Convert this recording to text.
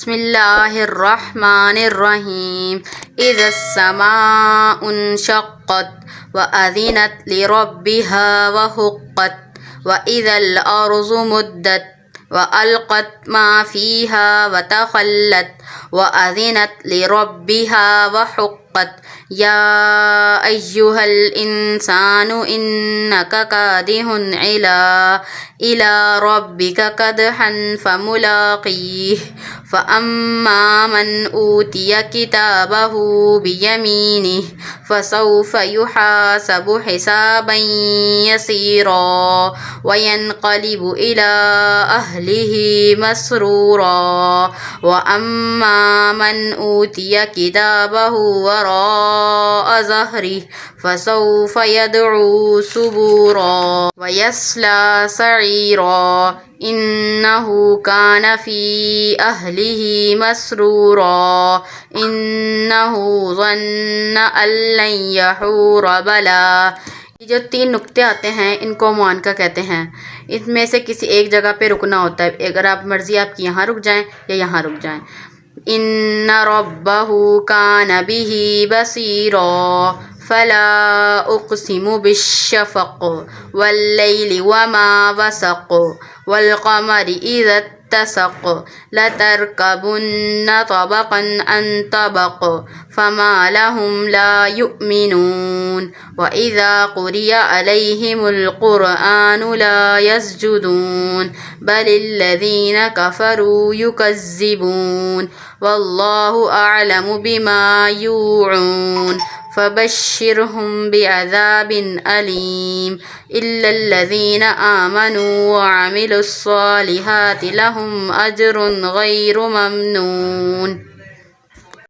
बिस्मिल्लाहिर्रहमानिर्रहीम इज़्ज़माउ इंशक़्क़त व अज़िनत लिरब्बिहा व हुक़्क़त व इज़ल अर्ज़ु मुद्दत व अलक़त मा फ़ीहा व तख़ल्लत व अज़िनत लिरब्बिहा व हुक़्क़त या अय्युहल इंसानु इन्नका कादिहुन इला रब्बिका कदहन फमुलाक़ीह फ़अम्मा मन ऊतिय किताबहु बियमीनिह फ़सौफ़ युहासबु हिसाबन यसीरा व यन्क़लिबु इला अहलिही मसरूरा व अम्मा मन ऊतिय किताबहु वराअ ज़हरिह फ़सौफ़ यदअू सुबूरा व यस्ला सईरा इन्नहु कान फ़ी अहलिही मसरूरा इन्नहु ज़न्न अन लन यहूर बला। ये जो 3 नुक्ते आते हैं इनको मुआनका कहते हैं। इसमें से किसी एक जगह पे रुकना होता है। अगर आप मर्जी आपकी यहाँ रुक जाएं या यहाँ रुक जाएं। इन्ना रब्बहु कान बिही बसीरा फला उक़सिमु बिश्शफ़क़ वल्लैलि वमा वसक़ वल्क़मरि इज़ा इत्तसक़ लतरकबुन्न तबक़न अन तबक़ फ़मा लहुम ला युमिनून व इज़ा क़ुरिअ अलैहिमुल क़ुरआनु ला यसजुदून बलिल्लज़ीन कफ़रू युकज़्ज़िबून वल्लाहु अअलमु बिमा यूऊन फ़बश्शिरहुम बिअज़ाबिन अलीम इल्लल्लज़ीन आमनू व अमिलुस्सालिहाति लहुम अज्रुन गैरु ममनून।